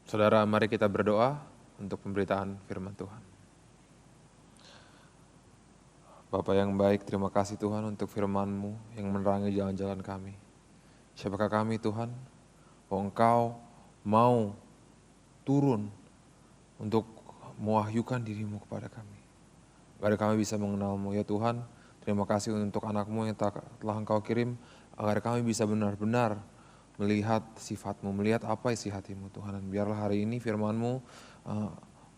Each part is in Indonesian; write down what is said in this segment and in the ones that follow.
Saudara, mari kita berdoa untuk pemberitaan firman Tuhan. Bapa yang baik, terima kasih Tuhan untuk firman-Mu yang menerangi jalan-jalan kami. Siapakah kami Tuhan? Bahwa Engkau mau turun untuk mewahyukan diri-Mu kepada kami. Agar kami bisa mengenal-Mu ya Tuhan. Terima kasih untuk anak-Mu yang telah Engkau kirim. Agar kami bisa benar-benar melihat sifat-Mu, melihat apa isi hati-Mu Tuhan. Dan biarlah hari ini firman-Mu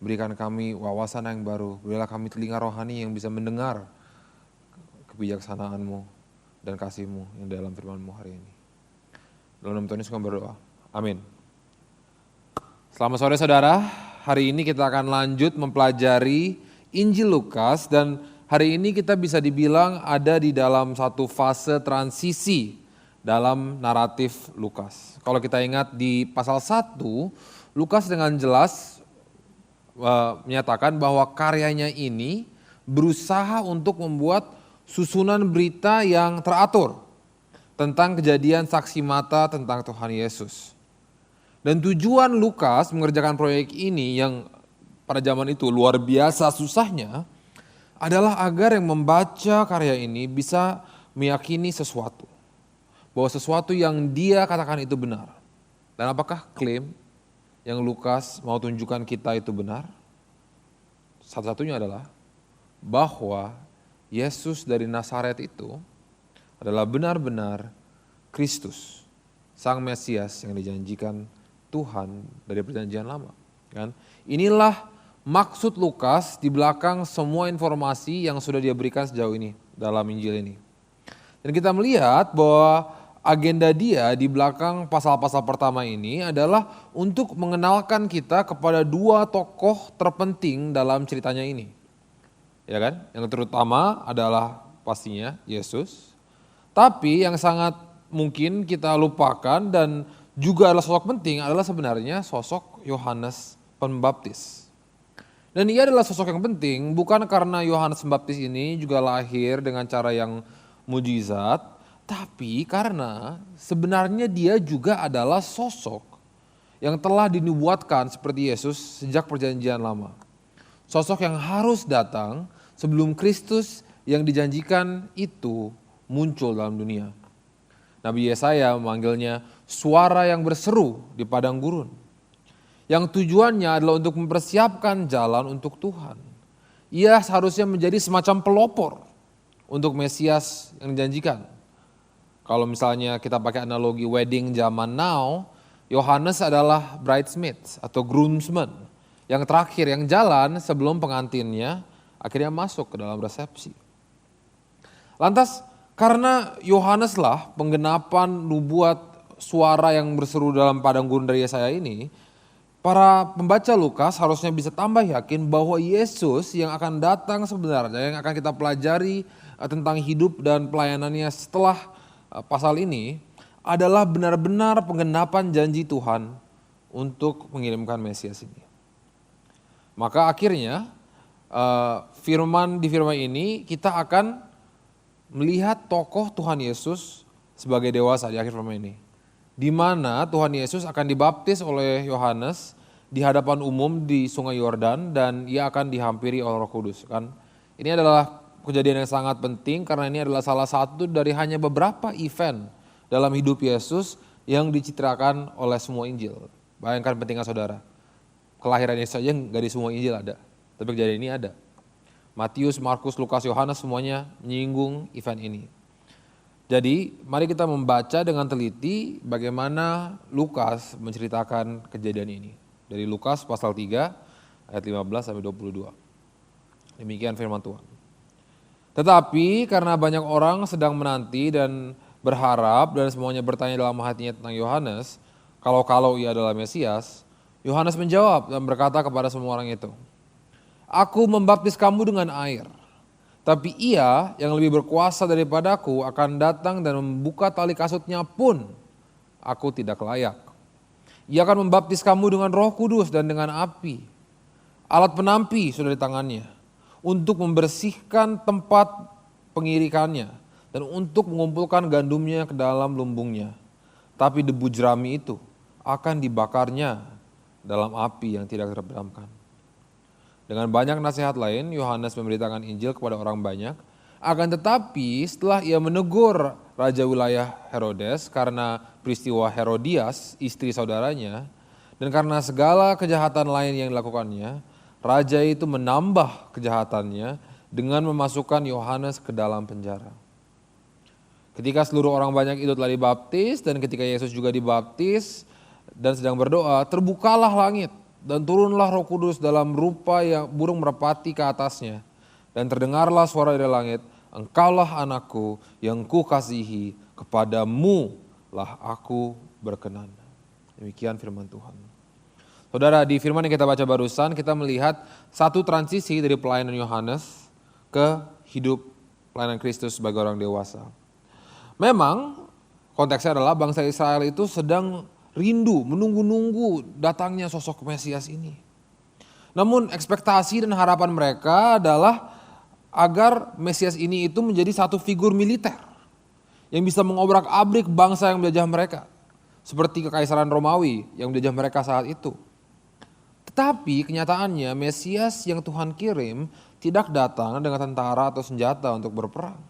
berikan kami wawasan yang baru. Berilah kami telinga rohani yang bisa mendengar kebijaksanaan-Mu dan kasih-Mu yang dalam firman-Mu hari ini. Dalam nama Tuhan Yesus kami berdoa. Amin. Selamat sore saudara, hari ini kita akan lanjut mempelajari Injil Lukas dan hari ini kita bisa dibilang ada di dalam satu fase transisi dalam naratif Lukas. Kalau kita ingat di pasal 1, Lukas dengan jelas menyatakan bahwa karyanya ini berusaha untuk membuat susunan berita yang teratur tentang kejadian saksi mata tentang Tuhan Yesus. Dan tujuan Lukas mengerjakan proyek ini yang pada zaman itu luar biasa susahnya adalah agar yang membaca karya ini bisa meyakini sesuatu. Bahwa sesuatu yang dia katakan itu benar. Dan apakah klaim yang Lukas mau tunjukkan kita itu benar? Satu-satunya adalah bahwa Yesus dari Nazaret itu adalah benar-benar Kristus, Sang Mesias yang dijanjikan Tuhan dari perjanjian lama. Kan? Inilah maksud Lukas di belakang semua informasi yang sudah dia berikan sejauh ini dalam Injil ini. Dan kita melihat bahwa agenda dia di belakang pasal-pasal pertama ini adalah untuk mengenalkan kita kepada dua tokoh terpenting dalam ceritanya ini. Ya kan? Yang terutama adalah pastinya Yesus. Tapi yang sangat mungkin kita lupakan dan juga adalah sosok penting adalah sebenarnya sosok Yohanes Pembaptis. Dan ia adalah sosok yang penting bukan karena Yohanes Pembaptis ini juga lahir dengan cara yang mujizat, tapi karena sebenarnya dia juga adalah sosok yang telah dinubuatkan seperti Yesus sejak perjanjian lama. Sosok yang harus datang sebelum Kristus yang dijanjikan itu muncul dalam dunia. Nabi Yesaya memanggilnya suara yang berseru di padang gurun. Yang tujuannya adalah untuk mempersiapkan jalan untuk Tuhan. Ia seharusnya menjadi semacam pelopor untuk Mesias yang dijanjikan. Kalau misalnya kita pakai analogi wedding zaman now, Yohanes adalah bridesmaid atau groomsman. Yang terakhir yang jalan sebelum pengantinnya akhirnya masuk ke dalam resepsi. Lantas karena Yohaneslah penggenapan nubuat suara yang berseru dalam padang gurun dari Yesaya ini, para pembaca Lukas harusnya bisa tambah yakin bahwa Yesus yang akan datang sebenarnya, yang akan kita pelajari tentang hidup dan pelayanannya setelah pasal ini adalah benar-benar penggenapan janji Tuhan untuk mengirimkan Mesias ini. Maka akhirnya di firman ini kita akan melihat tokoh Tuhan Yesus sebagai dewasa di akhir firman ini. Di mana Tuhan Yesus akan dibaptis oleh Yohanes di hadapan umum di Sungai Yordan dan ia akan dihampiri oleh Roh Kudus. Kan? Ini adalah kejadian yang sangat penting karena ini adalah salah satu dari hanya beberapa event dalam hidup Yesus yang dicitrakan oleh semua Injil. Bayangkan pentingnya saudara. Kelahiran Yesus saja nggak di semua Injil ada, tapi kejadian ini ada. Matius, Markus, Lukas, Yohanes semuanya menyinggung event ini. Jadi mari kita membaca dengan teliti bagaimana Lukas menceritakan kejadian ini. Dari Lukas pasal 3 ayat 15 sampai 22. Demikian firman Tuhan. Tetapi karena banyak orang sedang menanti dan berharap dan semuanya bertanya dalam hatinya tentang Yohanes, kalau ia adalah Mesias, Yohanes menjawab dan berkata kepada semua orang itu, "Aku membaptis kamu dengan air, tapi ia yang lebih berkuasa daripadaku akan datang dan membuka tali kasutnya pun aku tidak layak. Ia akan membaptis kamu dengan Roh Kudus dan dengan api. Alat penampi sudah di tangannya untuk membersihkan tempat pengirikannya dan untuk mengumpulkan gandumnya ke dalam lumbungnya. Tapi debu jerami itu akan dibakarnya dalam api yang tidak terpadamkan. Dengan banyak nasihat lain, Yohanes memberitakan Injil kepada orang banyak. Akan tetapi setelah ia menegur raja wilayah Herodes karena peristiwa Herodias, istri saudaranya, dan karena segala kejahatan lain yang dilakukannya, raja itu menambah kejahatannya dengan memasukkan Yohanes ke dalam penjara. Ketika seluruh orang banyak itu telah dibaptis dan ketika Yesus juga dibaptis dan sedang berdoa, terbukalah langit dan turunlah Roh Kudus dalam rupa yang burung merpati ke atasnya. Dan terdengarlah suara dari langit, engkaulah anakku yang kukasihi, kepadamu lah aku berkenan. Demikian firman Tuhan. Saudara, di firman yang kita baca barusan, kita melihat satu transisi dari pelayanan Yohanes ke hidup pelayanan Kristus sebagai orang dewasa. Memang konteksnya adalah bangsa Israel itu sedang rindu, menunggu-nunggu datangnya sosok Mesias ini. Namun ekspektasi dan harapan mereka adalah agar Mesias ini itu menjadi satu figur militer yang bisa mengobrak-abrik bangsa yang menjajah mereka. Seperti kekaisaran Romawi yang menjajah mereka saat itu. Tetapi kenyataannya Mesias yang Tuhan kirim tidak datang dengan tentara atau senjata untuk berperang.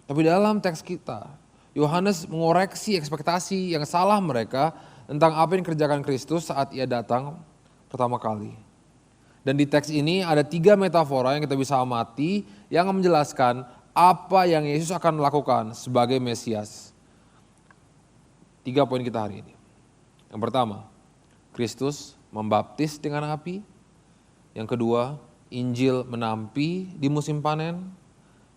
Tapi dalam teks kita, Yohanes mengoreksi ekspektasi yang salah mereka tentang apa yang dikerjakan Kristus saat ia datang pertama kali. Dan di teks ini ada 3 metafora yang kita bisa amati yang menjelaskan apa yang Yesus akan lakukan sebagai Mesias. 3 poin kita hari ini. Yang pertama, Kristus membaptis dengan api. Yang kedua, Injil menampi di musim panen.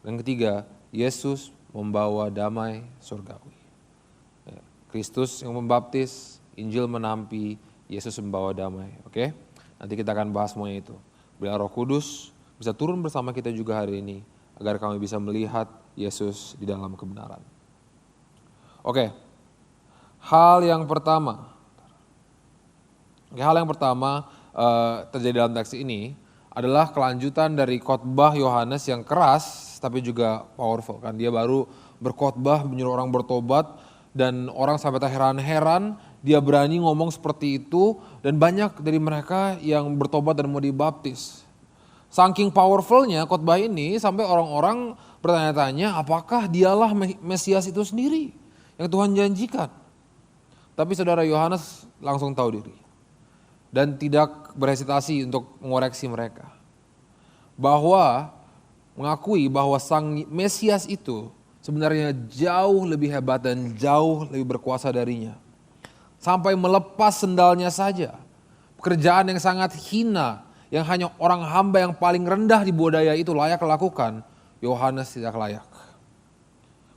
Yang ketiga, Yesus membawa damai surgawi. Kristus yang membaptis, Injil menampi, Yesus membawa damai. Oke? Nanti kita akan bahas semuanya itu. Biar Roh Kudus bisa turun bersama kita juga hari ini agar kami bisa melihat Yesus di dalam kebenaran. Oke. Hal yang pertama terjadi dalam teks ini adalah kelanjutan dari khotbah Yohanes yang keras tapi juga powerful kan. Dia baru berkhotbah menyuruh orang bertobat dan orang sampai terheran-heran dia berani ngomong seperti itu dan banyak dari mereka yang bertobat dan mau dibaptis. Saking powerfulnya khotbah ini sampai orang-orang bertanya-tanya apakah dialah Mesias itu sendiri yang Tuhan janjikan. Tapi saudara Yohanes langsung tahu diri dan tidak berhesitasi untuk mengoreksi mereka. Bahwa mengakui bahwa sang Mesias itu sebenarnya jauh lebih hebat dan jauh lebih berkuasa darinya. Sampai melepas sendalnya saja. Pekerjaan yang sangat hina, yang hanya orang hamba yang paling rendah di budaya itu layak lakukan, Yohanes tidak layak.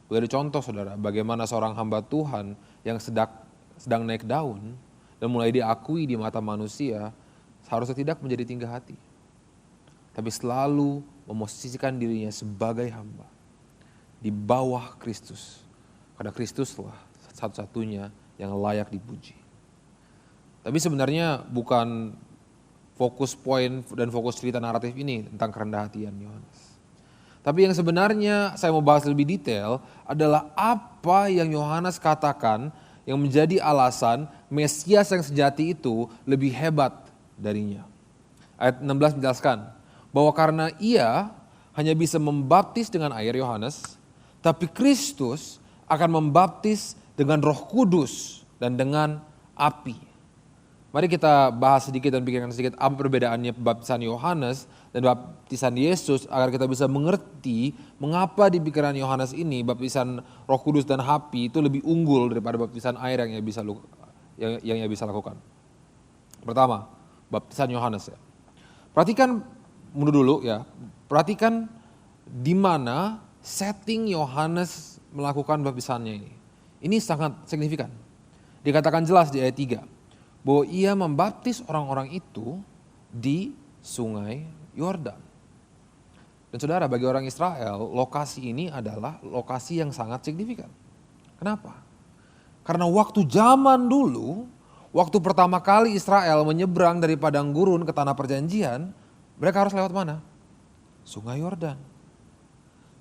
Boleh dicontoh saudara, bagaimana seorang hamba Tuhan yang sedang naik daun dan mulai diakui di mata manusia, seharusnya tidak menjadi tinggi hati. Tapi selalu memosisikan dirinya sebagai hamba di bawah Kristus. Karena Kristuslah satu-satunya yang layak dipuji. Tapi sebenarnya bukan fokus poin dan fokus cerita naratif ini tentang kerendahan hatian Yohanes. Tapi yang sebenarnya saya mau bahas lebih detail adalah apa yang Yohanes katakan yang menjadi alasan Mesias yang sejati itu lebih hebat darinya. Ayat 16 menjelaskan bahwa karena ia hanya bisa membaptis dengan air Yohanes, tapi Kristus akan membaptis dengan Roh Kudus dan dengan api. Mari kita bahas sedikit dan pikirkan sedikit apa perbedaannya baptisan Yohanes dan baptisan Yesus agar kita bisa mengerti mengapa di pikiran Yohanes ini baptisan Roh Kudus dan api itu lebih unggul daripada baptisan air yang ia bisa lakukan. Pertama, baptisan Yohanes ya. Perhatikan mundur dulu ya. Perhatikan di mana setting Yohanes melakukan baptisannya ini. Ini sangat signifikan. Dikatakan jelas di ayat 3 bahwa ia membaptis orang-orang itu di sungai Yordan. Dan saudara, bagi orang Israel, lokasi ini adalah lokasi yang sangat signifikan. Kenapa? Karena waktu zaman dulu, waktu pertama kali Israel menyeberang dari padang gurun ke tanah perjanjian, mereka harus lewat mana? Sungai Yordan.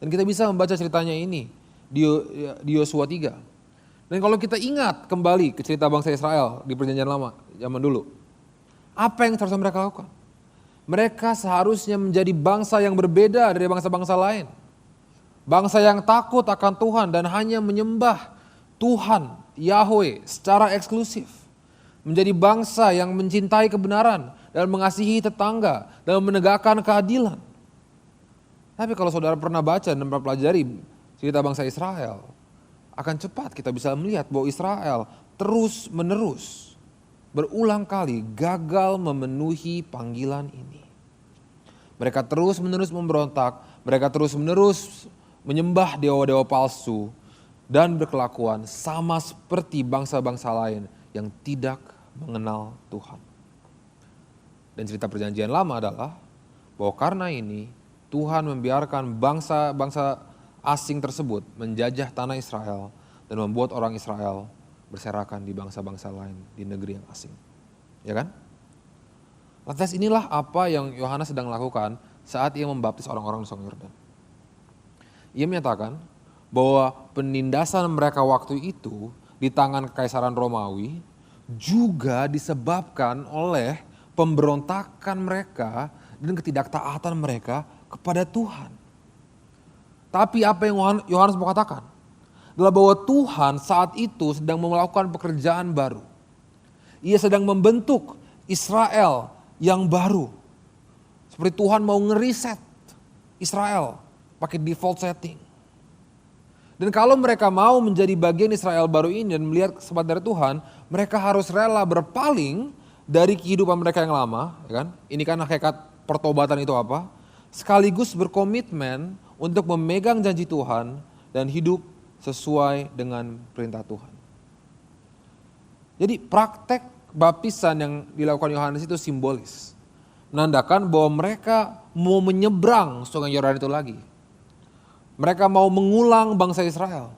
Dan kita bisa membaca ceritanya ini di Yosua 3. Dan kalau kita ingat kembali ke cerita bangsa Israel di perjanjian lama zaman dulu. Apa yang seharusnya mereka lakukan? Mereka seharusnya menjadi bangsa yang berbeda dari bangsa-bangsa lain. Bangsa yang takut akan Tuhan dan hanya menyembah Tuhan, Yahweh secara eksklusif. Menjadi bangsa yang mencintai kebenaran dan mengasihi tetangga dan menegakkan keadilan. Tapi kalau saudara pernah baca dan mempelajari cerita bangsa Israel, akan cepat kita bisa melihat bahwa Israel terus menerus berulang kali gagal memenuhi panggilan ini. Mereka terus menerus memberontak, mereka terus menerus menyembah dewa-dewa palsu dan berkelakuan sama seperti bangsa-bangsa lain yang tidak mengenal Tuhan. Dan cerita perjanjian lama adalah bahwa karena ini Tuhan membiarkan bangsa-bangsa asing tersebut menjajah tanah Israel dan membuat orang Israel berserakan di bangsa-bangsa lain di negeri yang asing. Ya kan? Lantas inilah apa yang Yohanes sedang lakukan saat ia membaptis orang-orang di Sungai Yordan. Ia menyatakan bahwa penindasan mereka waktu itu di tangan Kekaisaran Romawi juga disebabkan oleh pemberontakan mereka dan ketidaktaatan mereka kepada Tuhan. Tapi apa yang Yohanes mau katakan adalah bahwa Tuhan saat itu sedang melakukan pekerjaan baru. Ia sedang membentuk Israel yang baru. Seperti Tuhan mau ngeriset Israel pakai default setting. Dan kalau mereka mau menjadi bagian Israel baru ini dan melihat kesempatan dari Tuhan, mereka harus rela berpaling dari kehidupan mereka yang lama. Ya kan? Ini kan hakikat pertobatan itu apa? Sekaligus berkomitmen untuk memegang janji Tuhan dan hidup sesuai dengan perintah Tuhan. Jadi praktek baptisan yang dilakukan Yohanes itu simbolis. Menandakan bahwa mereka mau menyeberang Sungai Yordan itu lagi. Mereka mau mengulang bangsa Israel.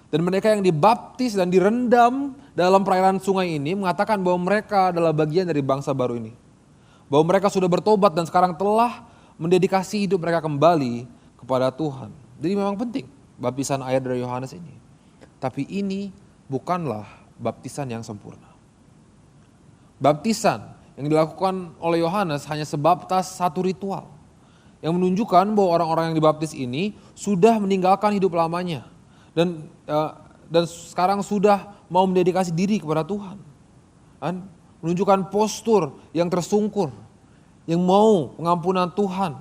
Dan mereka yang dibaptis dan direndam dalam perairan sungai ini mengatakan bahwa mereka adalah bagian dari bangsa baru ini. Bahwa mereka sudah bertobat dan sekarang telah mendedikasi hidup mereka kembali kepada Tuhan. Jadi memang penting baptisan air dari Yohanes ini. Tapi ini bukanlah baptisan yang sempurna. Baptisan yang dilakukan oleh Yohanes hanya sebatas satu ritual. Yang menunjukkan bahwa orang-orang yang dibaptis ini sudah meninggalkan hidup lamanya. Dan sekarang sudah mau mendedikasi diri kepada Tuhan. Dan menunjukkan postur yang tersungkur. Yang mau pengampunan Tuhan.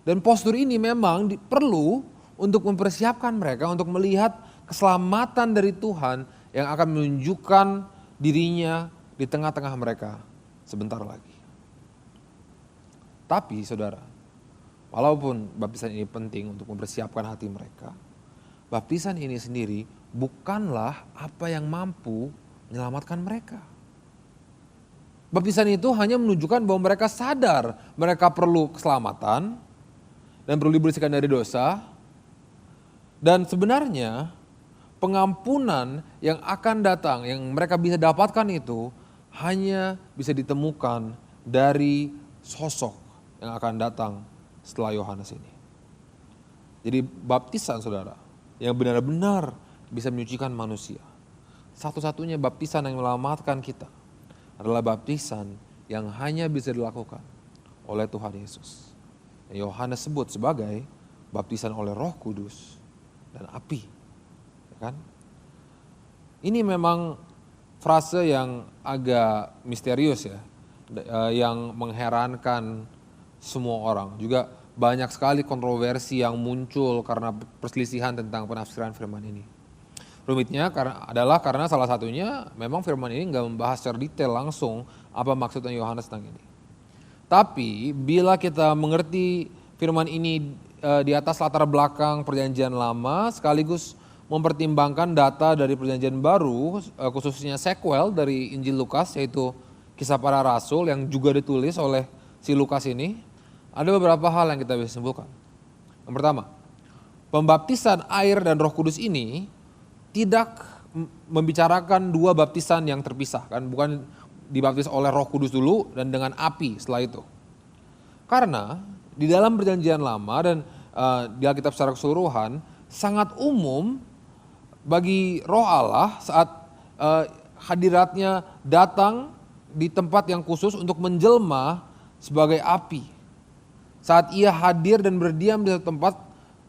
Dan postur ini memang perlu untuk mempersiapkan mereka untuk melihat keselamatan dari Tuhan yang akan menunjukkan dirinya di tengah-tengah mereka sebentar lagi. Tapi saudara, walaupun baptisan ini penting untuk mempersiapkan hati mereka, baptisan ini sendiri bukanlah apa yang mampu menyelamatkan mereka. Baptisan itu hanya menunjukkan bahwa mereka sadar mereka perlu keselamatan dan perlu dibersihkan dari dosa. Dan sebenarnya pengampunan yang akan datang, yang mereka bisa dapatkan itu hanya bisa ditemukan dari sosok yang akan datang setelah Yohanes ini. Jadi baptisan saudara yang benar-benar bisa menyucikan manusia. Satu-satunya baptisan yang menyelamatkan kita adalah baptisan yang hanya bisa dilakukan oleh Tuhan Yesus. Yang Yohanes sebut sebagai baptisan oleh Roh Kudus dan api. Ya kan? Ini memang frase yang agak misterius ya, yang mengherankan semua orang. Juga banyak sekali kontroversi yang muncul karena perselisihan tentang penafsiran firman ini. Rumitnya adalah karena salah satunya memang firman ini nggak membahas secara detail langsung apa maksudnya Yohanes tentang ini. Tapi bila kita mengerti firman ini di atas latar belakang perjanjian lama sekaligus mempertimbangkan data dari perjanjian baru, khususnya sequel dari Injil Lukas yaitu Kisah Para Rasul yang juga ditulis oleh si Lukas ini, ada beberapa hal yang kita bisa simpulkan. Yang pertama, pembaptisan air dan Roh Kudus ini tidak membicarakan dua baptisan yang terpisah, kan? Bukan dibaptis oleh Roh Kudus dulu dan dengan api setelah itu. Karena di dalam perjanjian lama dan di Alkitab secara keseluruhan sangat umum bagi Roh Allah saat hadiratnya datang di tempat yang khusus untuk menjelma sebagai api. Saat ia hadir dan berdiam di satu tempat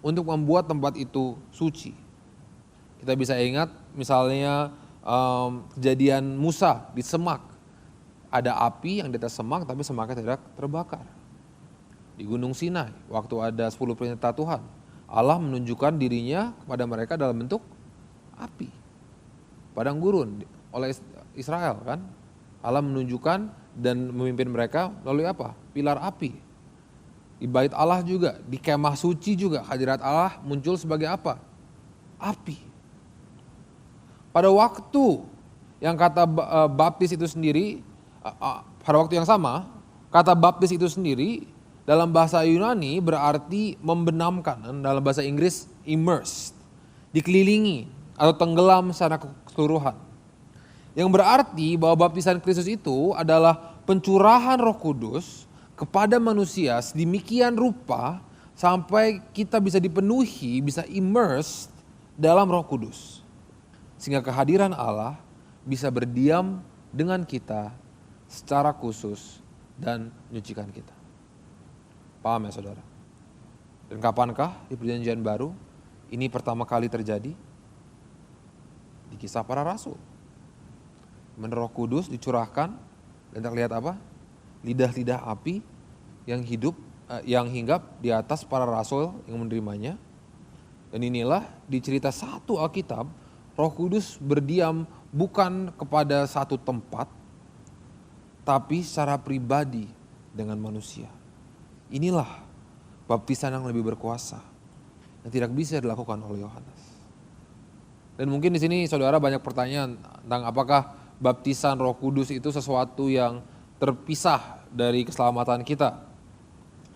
untuk membuat tempat itu suci. Kita bisa ingat misalnya kejadian Musa di semak. Ada api yang di atas semak tapi semaknya tidak terbakar. Di Gunung Sinai waktu ada 10 perintah Tuhan, Allah menunjukkan dirinya kepada mereka dalam bentuk api. Padang gurun oleh Israel kan. Allah menunjukkan dan memimpin mereka melalui apa? Pilar api. Di bait Allah juga, di kemah suci juga hadirat Allah muncul sebagai apa? Api. Pada waktu yang kata baptis itu sendiri, pada waktu yang sama, kata baptis itu sendiri dalam bahasa Yunani berarti membenamkan, dalam bahasa Inggris immersed, dikelilingi atau tenggelam secara keseluruhan. Yang berarti bahwa baptisan Kristus itu adalah pencurahan Roh Kudus kepada manusia sedemikian rupa sampai kita bisa dipenuhi, bisa immersed dalam Roh Kudus. Sehingga kehadiran Allah bisa berdiam dengan kita secara khusus dan menyucikan kita. Paham ya saudara? Dan kapankah di perjanjian baru ini pertama kali terjadi? Di Kisah Para Rasul. Roh Kudus dicurahkan dan terlihat apa? Lidah-lidah api yang hidup, yang hinggap di atas para rasul yang menerimanya. Dan inilah di cerita 1 Alkitab, Roh Kudus berdiam bukan kepada satu tempat, tapi secara pribadi dengan manusia. Inilah baptisan yang lebih berkuasa, yang tidak bisa dilakukan oleh Yohanes. Dan mungkin di sini saudara banyak pertanyaan tentang apakah baptisan Roh Kudus itu sesuatu yang terpisah dari keselamatan kita.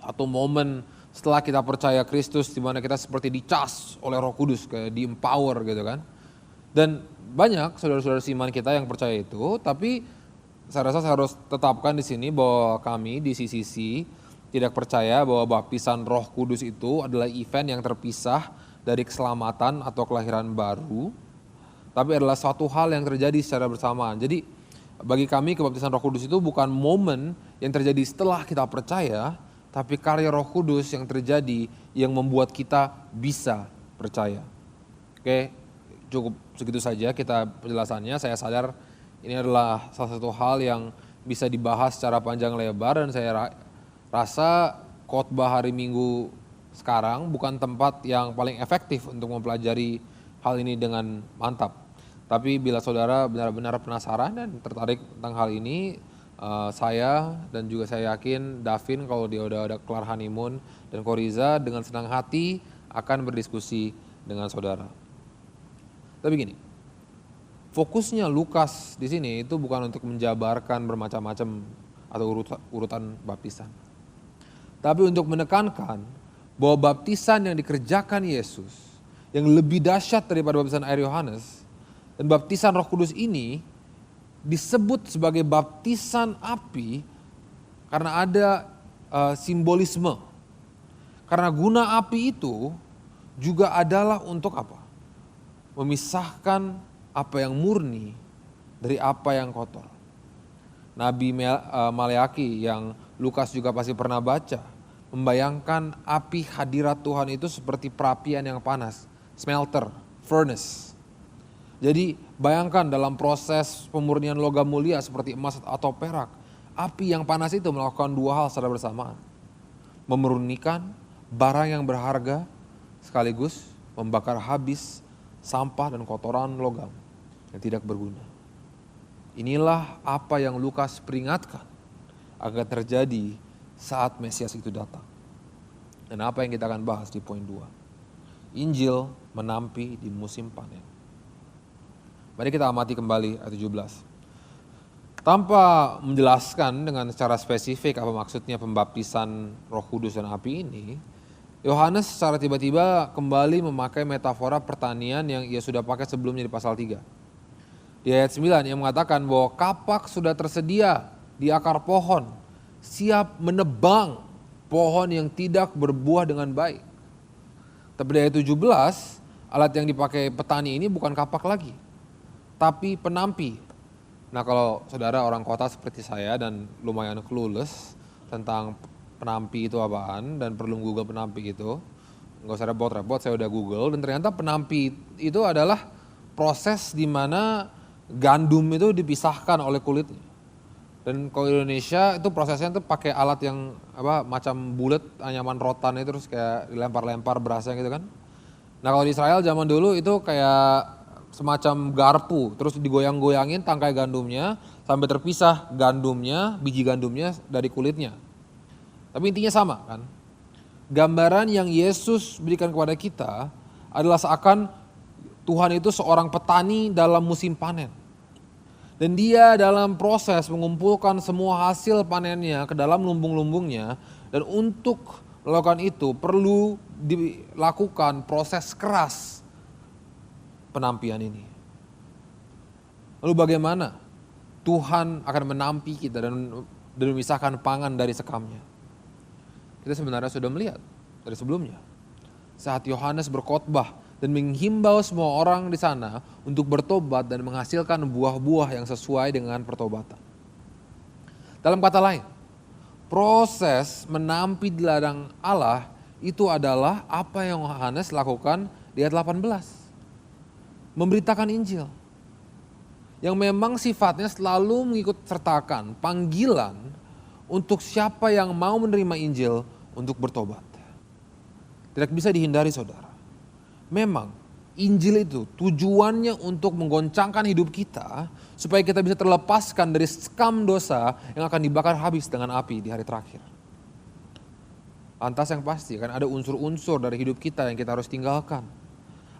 Satu momen setelah kita percaya Kristus di mana kita seperti dicas oleh Roh Kudus, kayak di-empower gitu kan. Dan banyak saudara-saudara seiman kita yang percaya itu, tapi saya rasa saya harus tetapkan di sini bahwa kami di CCC tidak percaya bahwa baptisan Roh Kudus itu adalah event yang terpisah dari keselamatan atau kelahiran baru, tapi adalah suatu hal yang terjadi secara bersamaan. Jadi bagi kami kebaptisan Roh Kudus itu bukan momen yang terjadi setelah kita percaya, tapi karya Roh Kudus yang terjadi yang membuat kita bisa percaya. Oke, cukup segitu saja kita penjelasannya. Saya sadar ini adalah salah satu hal yang bisa dibahas secara panjang lebar, dan saya rasa khotbah hari Minggu sekarang bukan tempat yang paling efektif untuk mempelajari hal ini dengan mantap. Tapi bila saudara benar-benar penasaran dan tertarik tentang hal ini, saya dan juga saya yakin Davin kalau dia udah kelar honeymoon dan Koriza dengan senang hati akan berdiskusi dengan saudara. Tapi gini, fokusnya Lukas di sini itu bukan untuk menjabarkan bermacam-macam atau urutan baptisan, tapi untuk menekankan bahwa baptisan yang dikerjakan Yesus yang lebih dahsyat daripada baptisan air Yohanes, dan baptisan Roh Kudus ini disebut sebagai baptisan api karena ada simbolisme. Karena guna api itu juga adalah untuk apa? Memisahkan apa yang murni dari apa yang kotor. Nabi Maleaki yang Lukas juga pasti pernah baca, membayangkan api hadirat Tuhan itu seperti perapian yang panas, smelter, furnace. Jadi bayangkan dalam proses pemurnian logam mulia seperti emas atau perak, api yang panas itu melakukan dua hal secara bersamaan. Memurnikan barang yang berharga sekaligus membakar habis sampah dan kotoran logam yang tidak berguna. Inilah apa yang Lukas peringatkan akan terjadi saat Mesias itu datang. Dan apa yang kita akan bahas di poin 2. Injil menampi di musim panen. Mari kita amati kembali ayat 17. Tanpa menjelaskan dengan secara spesifik apa maksudnya pembaptisan Roh Kudus dan api ini, Yohanes secara tiba-tiba kembali memakai metafora pertanian yang ia sudah pakai sebelumnya di pasal 3. Di ayat 9 ia mengatakan bahwa kapak sudah tersedia di akar pohon, siap menebang pohon yang tidak berbuah dengan baik. Tapi di ayat 17, alat yang dipakai petani ini bukan kapak lagi, tapi penampi. Nah kalau saudara orang kota seperti saya dan lumayan clueless tentang penampi itu apaan dan perlu Google penampi itu, nggak usah repot-repot, saya udah Google dan ternyata penampi itu adalah proses di mana gandum itu dipisahkan oleh kulitnya. Dan kalau di Indonesia itu prosesnya tuh pakai alat yang macam bulat, anyaman rotan itu terus kayak dilempar-lempar berasnya gitu kan. Nah kalau di Israel zaman dulu itu kayak semacam garpu, terus digoyang-goyangin tangkai gandumnya sampai terpisah gandumnya, biji gandumnya dari kulitnya. Tapi intinya sama kan. Gambaran yang Yesus berikan kepada kita adalah seakan Tuhan itu seorang petani dalam musim panen. Dan dia dalam proses mengumpulkan semua hasil panennya ke dalam lumbung-lumbungnya. Dan untuk melakukan itu perlu dilakukan proses keras penampian ini. Lalu bagaimana Tuhan akan menampi kita dan memisahkan pangan dari sekamnya? Kita sebenarnya sudah melihat dari sebelumnya. Saat Yohanes berkhotbah dan menghimbau semua orang di sana untuk bertobat dan menghasilkan buah-buah yang sesuai dengan pertobatan. Dalam kata lain, proses menampi di ladang Allah itu adalah apa yang Yohanes lakukan di ayat 18. Memberitakan Injil. Yang memang sifatnya selalu mengikut sertakan panggilan untuk siapa yang mau menerima Injil untuk bertobat. Tidak bisa dihindari saudara. Memang Injil itu tujuannya untuk menggoncangkan hidup kita supaya kita bisa terlepaskan dari sekam dosa yang akan dibakar habis dengan api di hari terakhir. Lantas yang pasti kan ada unsur-unsur dari hidup kita yang kita harus tinggalkan.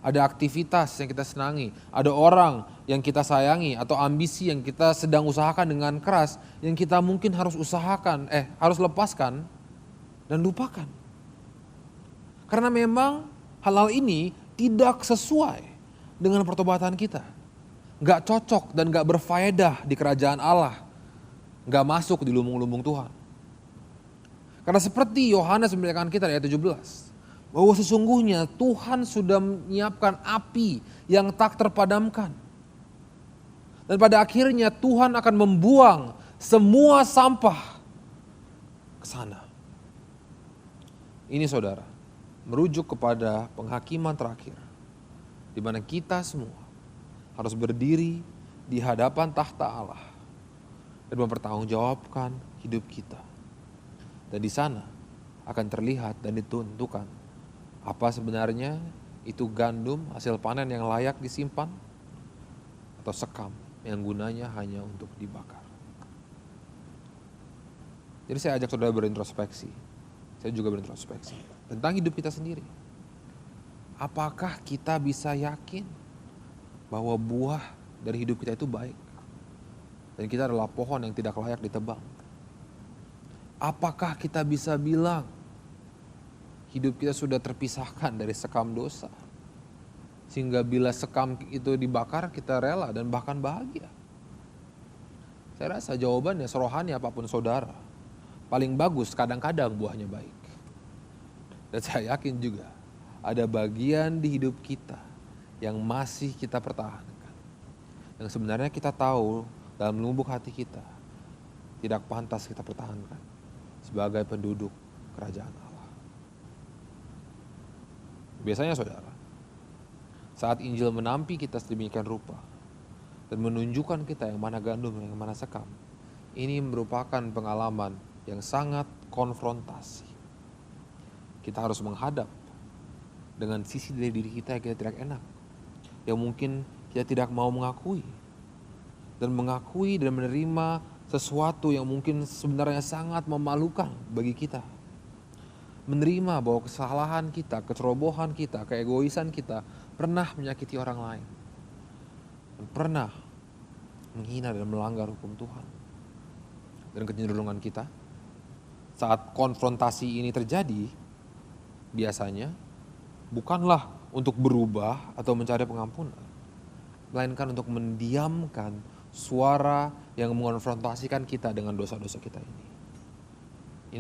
Ada aktivitas yang kita senangi, ada orang yang kita sayangi atau ambisi yang kita sedang usahakan dengan keras yang kita mungkin harus harus lepaskan dan lupakan. Karena memang hal-hal ini tidak sesuai dengan pertobatan kita. Gak cocok dan gak berfaedah di kerajaan Allah. Gak masuk di lumbung-lumbung Tuhan. Karena seperti Yohanes memberitakan kita di ayat 17. Bahwa sesungguhnya Tuhan sudah menyiapkan api yang tak terpadamkan. Dan pada akhirnya Tuhan akan membuang semua sampah ke sana. Ini saudara, merujuk kepada penghakiman terakhir. Di mana kita semua harus berdiri di hadapan tahta Allah. Dan mempertanggungjawabkan hidup kita. Dan di sana akan terlihat dan ditentukan apa sebenarnya itu gandum hasil panen yang layak disimpan atau sekam yang gunanya hanya untuk dibakar. Jadi saya ajak saudara berintrospeksi. Saya juga berintrospeksi tentang hidup kita sendiri. Apakah kita bisa yakin bahwa buah dari hidup kita itu baik? Dan kita adalah pohon yang tidak layak ditebang. Apakah kita bisa bilang hidup kita sudah terpisahkan dari sekam dosa. Sehingga bila sekam itu dibakar kita rela dan bahkan bahagia. Saya rasa jawabannya serohani apapun saudara. Paling bagus kadang-kadang buahnya baik. Dan saya yakin juga ada bagian di hidup kita yang masih kita pertahankan. Yang sebenarnya kita tahu dalam lubuk hati kita tidak pantas kita pertahankan sebagai penduduk kerajaan Allah. Biasanya saudara, saat Injil menampi kita sedemikian rupa dan menunjukkan kita yang mana gandum dan yang mana sekam, ini merupakan pengalaman yang sangat konfrontasi. Kita harus menghadap dengan sisi dari diri kita yang kita tidak enak, yang mungkin kita tidak mau mengakui dan menerima sesuatu yang mungkin sebenarnya sangat memalukan bagi kita. Menerima bahwa kesalahan kita, kecerobohan kita, keegoisan kita pernah menyakiti orang lain. Dan pernah menghina dan melanggar hukum Tuhan. Dan kecenderungan kita saat konfrontasi ini terjadi, biasanya bukanlah untuk berubah atau mencari pengampunan. Melainkan untuk mendiamkan suara yang mengonfrontasikan kita dengan dosa-dosa kita ini.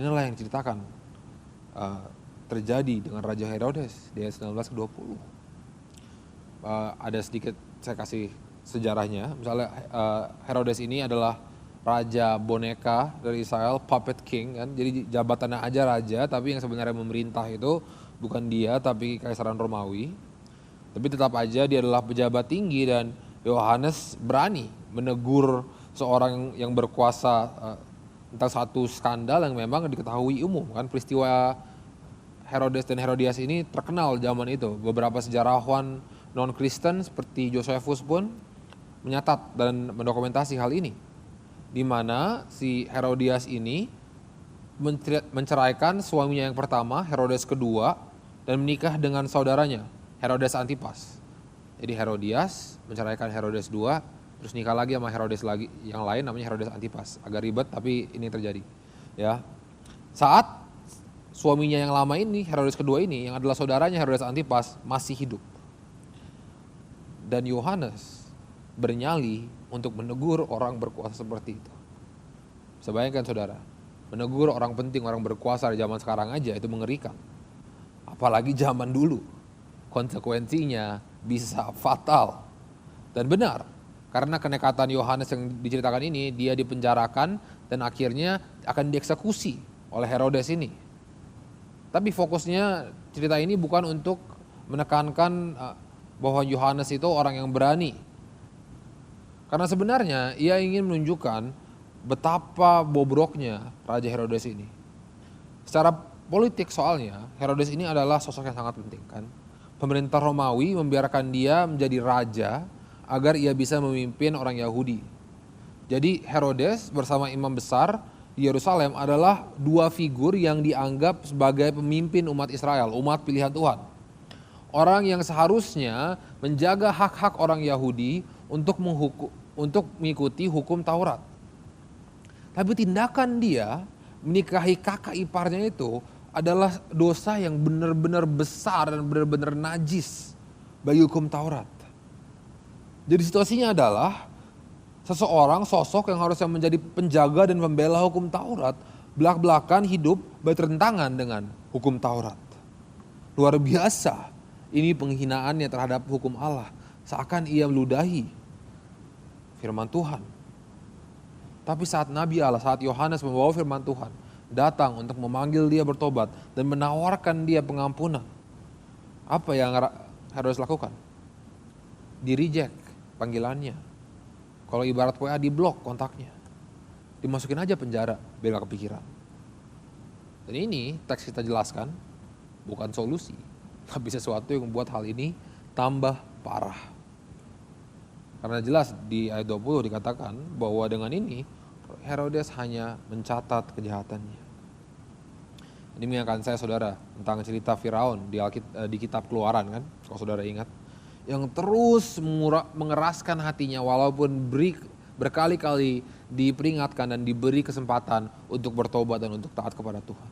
Inilah yang diceritakan terjadi dengan Raja Herodes di ayat 19-20. Ada sedikit saya kasih sejarahnya. Misalnya Herodes ini adalah raja boneka dari Israel, puppet king kan. Jadi jabatannya aja raja, tapi yang sebenarnya memerintah itu bukan dia tapi Kaisaran Romawi. Tapi tetap aja dia adalah pejabat tinggi dan Yohanes berani menegur seorang yang berkuasa tentang satu skandal yang memang diketahui umum kan. Peristiwa Herodes dan Herodias ini terkenal zaman itu. Beberapa sejarawan non-Kristen seperti Josephus pun menyatat dan mendokumentasi hal ini. Di mana si Herodias ini menceraikan suaminya yang pertama, Herodes kedua, dan menikah dengan saudaranya, Herodes Antipas. Jadi Herodias menceraikan Herodes II, terus nikah lagi sama Herodes lagi yang lain namanya Herodes Antipas. Agak ribet tapi ini terjadi. Ya. Saat suaminya yang lama ini, Herodes kedua ini, yang adalah saudaranya Herodes Antipas, masih hidup. Dan Yohanes bernyali untuk menegur orang berkuasa seperti itu. Bisa bayangkan saudara, menegur orang penting, orang berkuasa di zaman sekarang aja itu mengerikan. Apalagi zaman dulu, konsekuensinya bisa fatal. Dan benar, karena kenekatan Yohanes yang diceritakan ini, dia dipenjarakan dan akhirnya akan dieksekusi oleh Herodes ini. Tapi fokusnya cerita ini bukan untuk menekankan bahwa Yohanes itu orang yang berani. Karena sebenarnya ia ingin menunjukkan betapa bobroknya Raja Herodes ini. Secara politik soalnya, Herodes ini adalah sosok yang sangat penting kan. Pemerintah Romawi membiarkan dia menjadi raja agar ia bisa memimpin orang Yahudi. Jadi Herodes bersama imam besar di Yerusalem adalah dua figur yang dianggap sebagai pemimpin umat Israel, umat pilihan Tuhan. Orang yang seharusnya menjaga hak-hak orang Yahudi untuk mengikuti hukum Taurat. Tapi tindakan dia menikahi kakak iparnya itu adalah dosa yang benar-benar besar dan benar-benar najis bagi hukum Taurat. Jadi situasinya adalah seseorang sosok yang harusnya menjadi penjaga dan pembela hukum Taurat belak-belakan hidup bertentangan dengan hukum Taurat. Luar biasa ini penghinaannya terhadap hukum Allah, seakan ia meludahi firman Tuhan. Tapi saat Nabi Allah, saat Yohanes membawa firman Tuhan, datang untuk memanggil dia bertobat dan menawarkan dia pengampunan, apa yang Herodes lakukan? Di-reject panggilannya. Kalau ibarat WA di-blok kontaknya. Dimasukin aja penjara, biar gak kepikiran. Dan ini teks kita jelaskan, bukan solusi, tapi sesuatu yang membuat hal ini tambah parah. Karena jelas di ayat 20 dikatakan bahwa dengan ini Herodes hanya mencatat kejahatannya. Ini mengingatkan saya saudara tentang cerita Firaun di kitab Keluaran kan, kalau saudara ingat. Yang terus mengeraskan hatinya walaupun berkali-kali diperingatkan dan diberi kesempatan untuk bertobat dan untuk taat kepada Tuhan.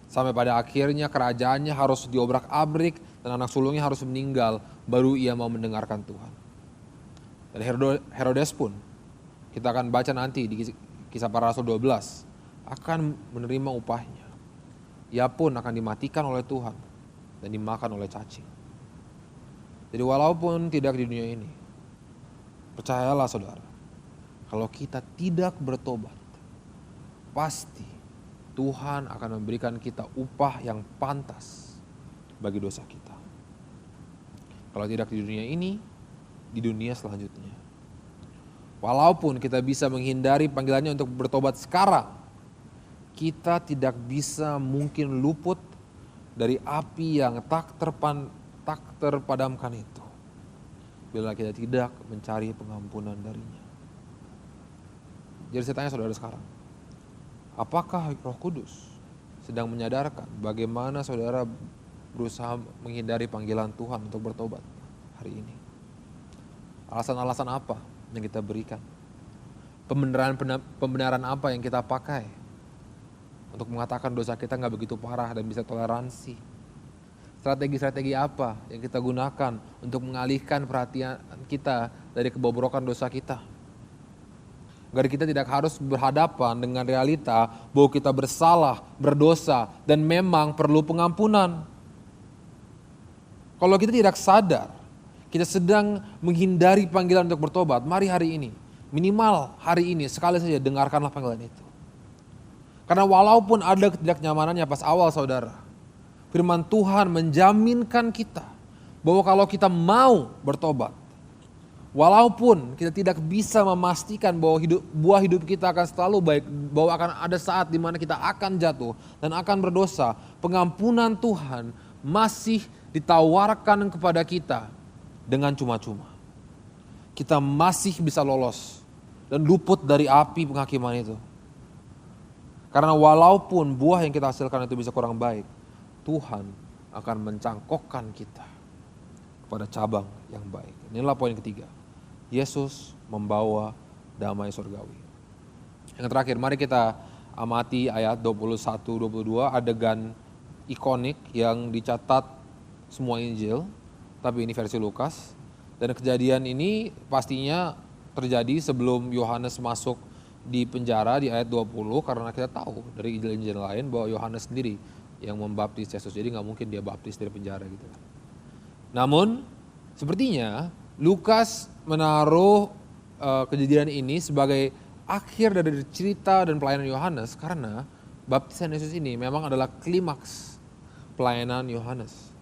Sampai pada akhirnya kerajaannya harus diobrak-abrik dan anak sulungnya harus meninggal baru ia mau mendengarkan Tuhan. Dan Herodes pun, kita akan baca nanti di Kisah Para Rasul 12, akan menerima upahnya. Ia pun akan dimatikan oleh Tuhan dan dimakan oleh cacing. Jadi walaupun tidak di dunia ini, percayalah saudara, kalau kita tidak bertobat, pasti Tuhan akan memberikan kita upah yang pantas bagi dosa kita. Kalau tidak di dunia ini, di dunia selanjutnya. Walaupun kita bisa menghindari panggilannya untuk bertobat sekarang, kita tidak bisa mungkin luput dari api yang tak terpadamkan itu bila kita tidak mencari pengampunan darinya. Jadi saya tanya saudara sekarang, apakah Roh Kudus sedang menyadarkan bagaimana saudara berusaha menghindari panggilan Tuhan untuk bertobat hari ini? Alasan-alasan apa yang kita berikan? Pembenaran apa yang kita pakai untuk mengatakan dosa kita gak begitu parah dan bisa toleransi? Strategi-strategi apa yang kita gunakan untuk mengalihkan perhatian kita dari kebobrokan dosa kita? Agar kita tidak harus berhadapan dengan realita bahwa kita bersalah, berdosa, dan memang perlu pengampunan. Kalau kita tidak sadar, kita sedang menghindari panggilan untuk bertobat, mari hari ini, minimal hari ini sekali saja dengarkanlah panggilan itu. Karena walaupun ada ketidaknyamanannya pas awal saudara, firman Tuhan menjaminkan kita bahwa kalau kita mau bertobat, walaupun kita tidak bisa memastikan bahwa buah hidup kita akan selalu baik, bahwa akan ada saat di mana kita akan jatuh dan akan berdosa, pengampunan Tuhan masih ditawarkan kepada kita dengan cuma-cuma. Kita masih bisa lolos dan luput dari api penghakiman itu. Karena walaupun buah yang kita hasilkan itu bisa kurang baik, Tuhan akan mencangkokkan kita kepada cabang yang baik. Inilah poin ketiga. Yesus membawa damai surgawi. Yang terakhir, mari kita amati ayat 21-22, adegan ikonik yang dicatat semua Injil, tapi ini versi Lukas. Dan kejadian ini pastinya terjadi sebelum Yohanes masuk di penjara di ayat 20, karena kita tahu dari Injil-Injil lain bahwa Yohanes sendiri yang membaptis Yesus, jadi gak mungkin dia baptis dari penjara gitu kan. Namun sepertinya Lukas menaruh kejadian ini sebagai akhir dari cerita dan pelayanan Yohanes, karena baptisan Yesus ini memang adalah klimaks pelayanan Yohanes.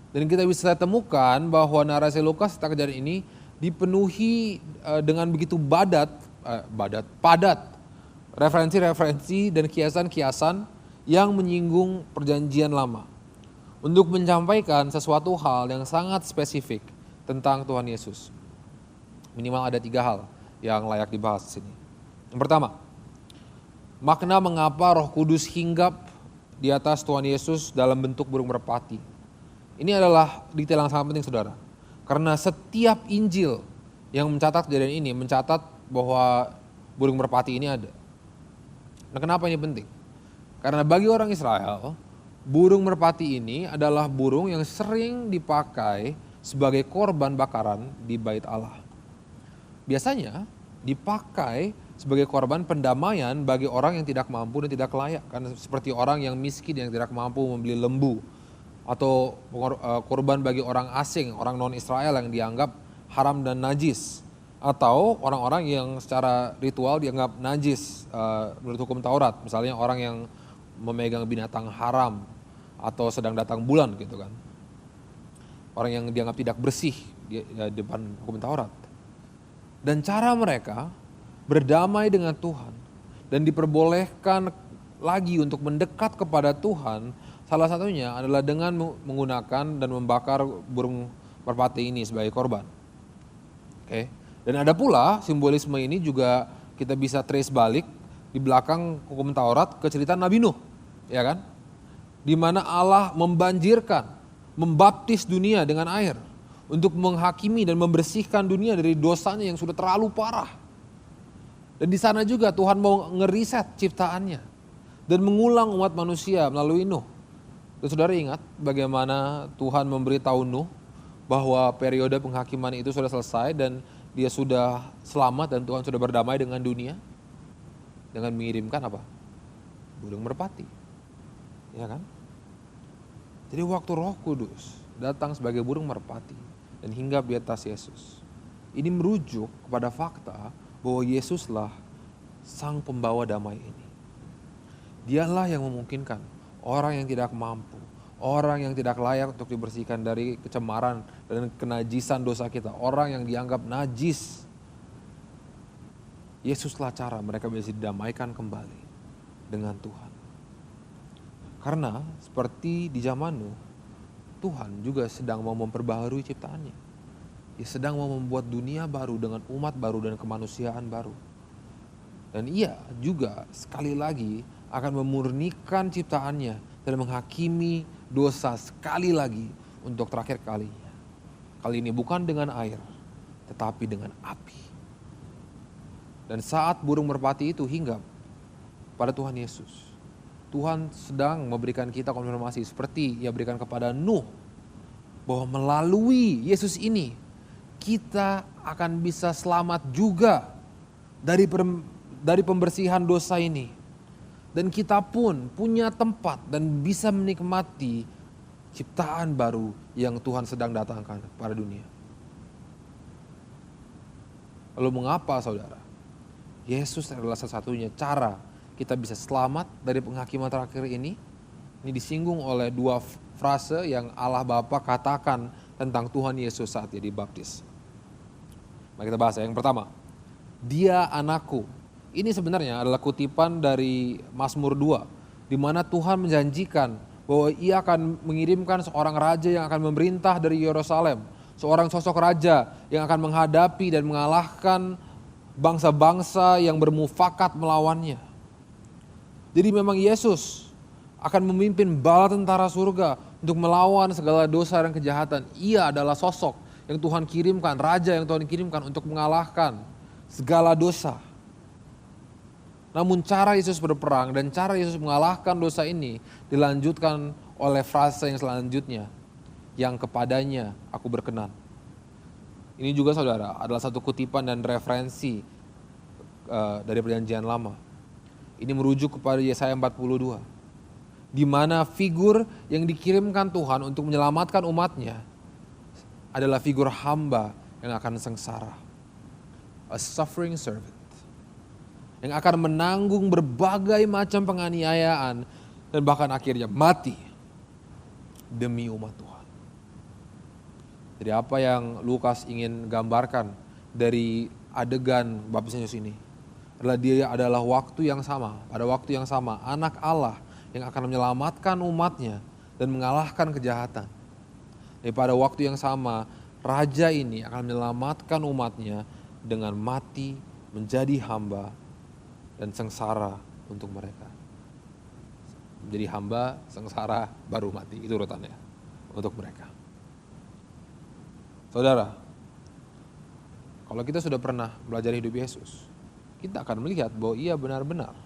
Dan kita bisa temukan bahwa narasi Lukas tentang kejadian ini dipenuhi dengan begitu padat referensi-referensi dan kiasan-kiasan yang menyinggung perjanjian lama untuk menyampaikan sesuatu hal yang sangat spesifik tentang Tuhan Yesus. Minimal ada 3 hal yang layak dibahas di sini. Yang pertama, makna mengapa Roh Kudus hinggap di atas Tuhan Yesus dalam bentuk burung merpati. Ini adalah detail yang sangat penting saudara. Karena setiap Injil yang mencatat kejadian ini mencatat bahwa burung merpati ini ada. Nah, kenapa ini penting? Karena bagi orang Israel, burung merpati ini adalah burung yang sering dipakai sebagai korban bakaran di Bait Allah. Biasanya dipakai sebagai korban pendamaian bagi orang yang tidak mampu dan tidak layak. Karena seperti orang yang miskin yang tidak mampu membeli lembu. Atau korban bagi orang asing, orang non-Israel yang dianggap haram dan najis. Atau orang-orang yang secara ritual dianggap najis menurut hukum Taurat. Misalnya orang yang memegang binatang haram atau sedang datang bulan gitu kan. Orang yang dianggap tidak bersih di depan hukum Taurat. Dan cara mereka berdamai dengan Tuhan dan diperbolehkan lagi untuk mendekat kepada Tuhan, salah satunya adalah dengan menggunakan dan membakar burung merpati ini sebagai korban. Oke. Dan ada pula simbolisme ini juga kita bisa trace balik di belakang hukum Taurat ke cerita Nabi Nuh, ya kan? Di mana Allah membanjirkan, membaptis dunia dengan air untuk menghakimi dan membersihkan dunia dari dosanya yang sudah terlalu parah. Dan di sana juga Tuhan mau ngeriset ciptaannya dan mengulang umat manusia melalui Nuh. Dan saudara ingat bagaimana Tuhan memberitahu Nuh bahwa periode penghakiman itu sudah selesai dan dia sudah selamat dan Tuhan sudah berdamai dengan dunia dengan mengirimkan apa? Burung merpati. Ya kan? Jadi waktu Roh Kudus datang sebagai burung merpati dan hinggap di atas Yesus, ini merujuk kepada fakta bahwa Yesuslah sang pembawa damai ini. Dialah yang memungkinkan orang yang tidak mampu, orang yang tidak layak untuk dibersihkan dari kecemaran dan kenajisan dosa kita, orang yang dianggap najis. Yesuslah cara mereka bisa didamaikan kembali dengan Tuhan. Karena seperti di zaman Nuh, Tuhan juga sedang mau memperbaharui ciptaannya. Dia sedang mau membuat dunia baru dengan umat baru dan kemanusiaan baru. Dan ia juga sekali lagi akan memurnikan ciptaannya dan menghakimi dosa sekali lagi untuk terakhir kalinya. Kali ini bukan dengan air, tetapi dengan api. Dan saat burung merpati itu hinggap pada Tuhan Yesus, Tuhan sedang memberikan kita konfirmasi seperti ia berikan kepada Nuh, bahwa melalui Yesus ini kita akan bisa selamat juga dari pembersihan dosa ini. Dan kita pun punya tempat dan bisa menikmati ciptaan baru yang Tuhan sedang datangkan pada dunia. Lalu mengapa saudara? Yesus adalah satu-satunya cara kita bisa selamat dari penghakiman terakhir ini. Ini disinggung oleh dua frase yang Allah Bapa katakan tentang Tuhan Yesus saat dia dibaptis. Mari kita bahas ya. Yang pertama, Dia anakku. Ini sebenarnya adalah kutipan dari Mazmur 2, di mana Tuhan menjanjikan bahwa Ia akan mengirimkan seorang raja yang akan memerintah dari Yerusalem. Seorang sosok raja yang akan menghadapi dan mengalahkan bangsa-bangsa yang bermufakat melawannya. Jadi memang Yesus akan memimpin bala tentara surga untuk melawan segala dosa dan kejahatan. Ia adalah sosok yang Tuhan kirimkan, raja yang Tuhan kirimkan untuk mengalahkan segala dosa. Namun cara Yesus berperang dan cara Yesus mengalahkan dosa ini dilanjutkan oleh frase yang selanjutnya, yang kepadanya aku berkenan. Ini juga saudara adalah satu kutipan dan referensi dari perjanjian lama. Ini merujuk kepada Yesaya 42, di mana figur yang dikirimkan Tuhan untuk menyelamatkan umatnya adalah figur hamba yang akan sengsara. A suffering servant. Yang akan menanggung berbagai macam penganiayaan dan bahkan akhirnya mati demi umat Tuhan. Jadi apa yang Lukas ingin gambarkan dari adegan baptisan Yesus ini adalah dia adalah waktu yang sama, pada waktu yang sama anak Allah yang akan menyelamatkan umatnya dan mengalahkan kejahatan. Dan pada waktu yang sama raja ini akan menyelamatkan umatnya dengan mati menjadi hamba dan sengsara untuk mereka. Menjadi hamba, sengsara, baru mati. Itu urutannya untuk mereka. Saudara, kalau kita sudah pernah belajar hidup Yesus, kita akan melihat bahwa Ia benar-benar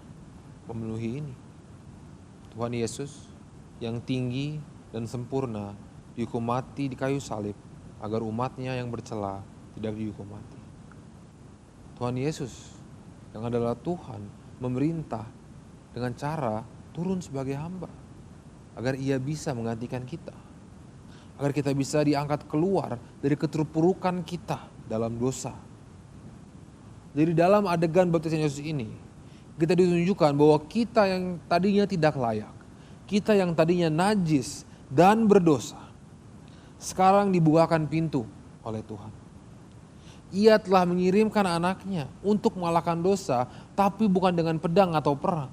memenuhi ini. Tuhan Yesus yang tinggi dan sempurna dihukum mati di kayu salib agar umatnya yang bercela tidak dihukum mati. Tuhan Yesus yang adalah Tuhan memerintah dengan cara turun sebagai hamba agar Ia bisa menggantikan kita, agar kita bisa diangkat keluar dari keterpurukan kita dalam dosa. Jadi dalam adegan baptisan Yesus ini kita ditunjukkan bahwa kita yang tadinya tidak layak, kita yang tadinya najis dan berdosa, sekarang dibukakan pintu oleh Tuhan. Ia telah mengirimkan anaknya untuk mengalahkan dosa, tapi bukan dengan pedang atau perang,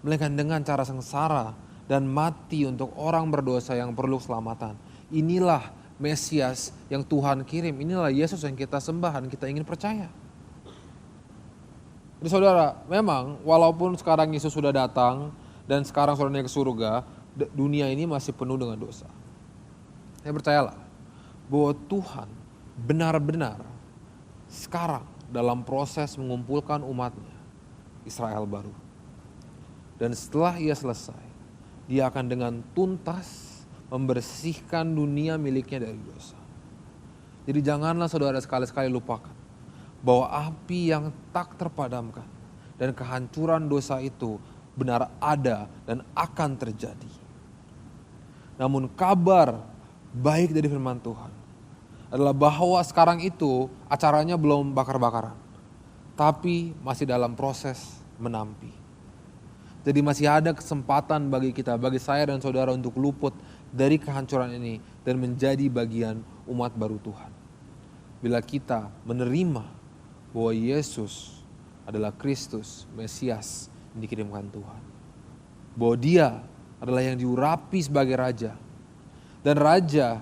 melainkan dengan cara sengsara dan mati untuk orang berdosa yang perlu keselamatan. Inilah Mesias yang Tuhan kirim, inilah Yesus yang kita sembah dan kita ingin percaya. Jadi saudara, memang walaupun sekarang Yesus sudah datang dan sekarang saudara naik ke surga, dunia ini masih penuh dengan dosa. Saya percayalah bahwa Tuhan benar-benar sekarang dalam proses mengumpulkan umatnya, Israel baru. Dan setelah Ia selesai, Dia akan dengan tuntas membersihkan dunia miliknya dari dosa. Jadi janganlah saudara sekali-sekali lupakan bahwa api yang tak terpadamkan dan kehancuran dosa itu benar ada dan akan terjadi. Namun kabar baik dari firman Tuhan adalah bahwa sekarang itu acaranya belum bakar-bakaran, tapi masih dalam proses menampi. Jadi masih ada kesempatan bagi kita, bagi saya dan saudara untuk luput dari kehancuran ini dan menjadi bagian umat baru Tuhan. Bila kita menerima bahwa Yesus adalah Kristus, Mesias yang dikirimkan Tuhan. Bahwa Dia adalah yang diurapi sebagai Raja. Dan Raja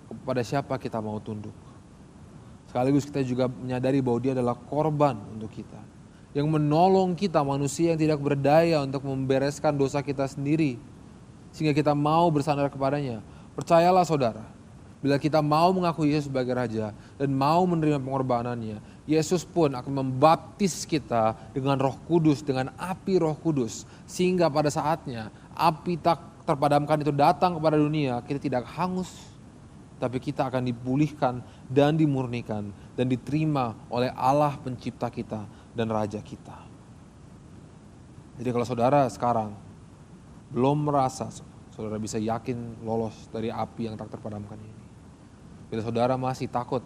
kepada siapa kita mau tunduk. Sekaligus kita juga menyadari bahwa Dia adalah korban untuk kita. Yang menolong kita manusia yang tidak berdaya untuk membereskan dosa kita sendiri. Sehingga kita mau bersandar kepadanya. Percayalah saudara, bila kita mau mengakui Yesus sebagai Raja dan mau menerima pengorbanannya, Yesus pun akan membaptis kita dengan Roh Kudus, dengan api Roh Kudus. Sehingga pada saatnya api tak terpadamkan itu datang kepada dunia, kita tidak hangus, tapi kita akan dipulihkan dan dimurnikan dan diterima oleh Allah pencipta kita dan Raja kita. Jadi kalau saudara sekarang belum merasa saudara bisa yakin lolos dari api yang tak terpadamkan ini, bila saudara masih takut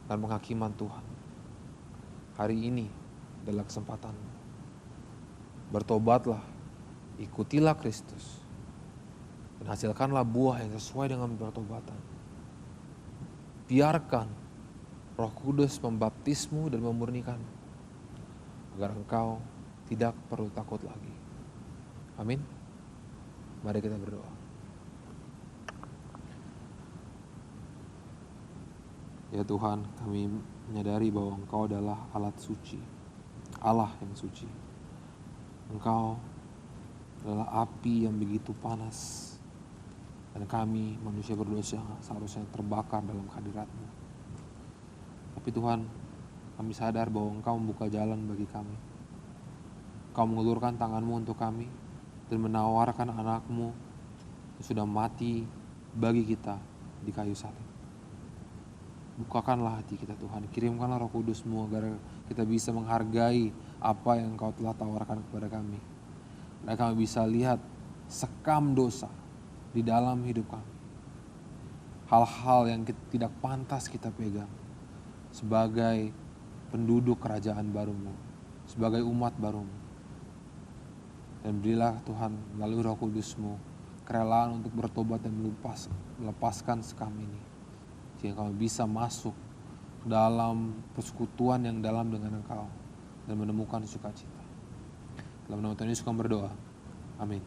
dan penghakiman Tuhan, Hari ini adalah kesempatan. Bertobatlah, ikutilah Kristus, dan hasilkanlah buah yang sesuai dengan pertobatan. Biarkan Roh Kudus membaptismu dan memurnikan, agar engkau tidak perlu takut lagi. Amin. Mari kita berdoa. Ya Tuhan, kami menyadari bahwa Engkau adalah alat suci, Allah yang suci. Engkau adalah api yang begitu panas, dan kami manusia berdosa seharusnya terbakar dalam hadirat-Mu. Tapi Tuhan, kami sadar bahwa Engkau membuka jalan bagi kami. Engkau mengulurkan tangan-Mu untuk kami dan menawarkan anak-Mu yang sudah mati bagi kita di kayu salib. Bukakanlah hati kita Tuhan, kirimkanlah Roh Kudus-Mu agar kita bisa menghargai apa yang Engkau telah tawarkan kepada kami. Dan kami bisa lihat sekam dosa di dalam hidup kami. Hal-hal yang tidak pantas kita pegang sebagai penduduk kerajaan baru-Mu, sebagai umat baru-Mu. Dan berilah Tuhan melalui Roh Kudus-Mu kerelaan untuk bertobat dan melepaskan sekam ini. Sehingga kami bisa masuk dalam persekutuan yang dalam dengan Engkau dan menemukan sukacita. Dalam nama Tuhan Yesus kami berdoa. Amin.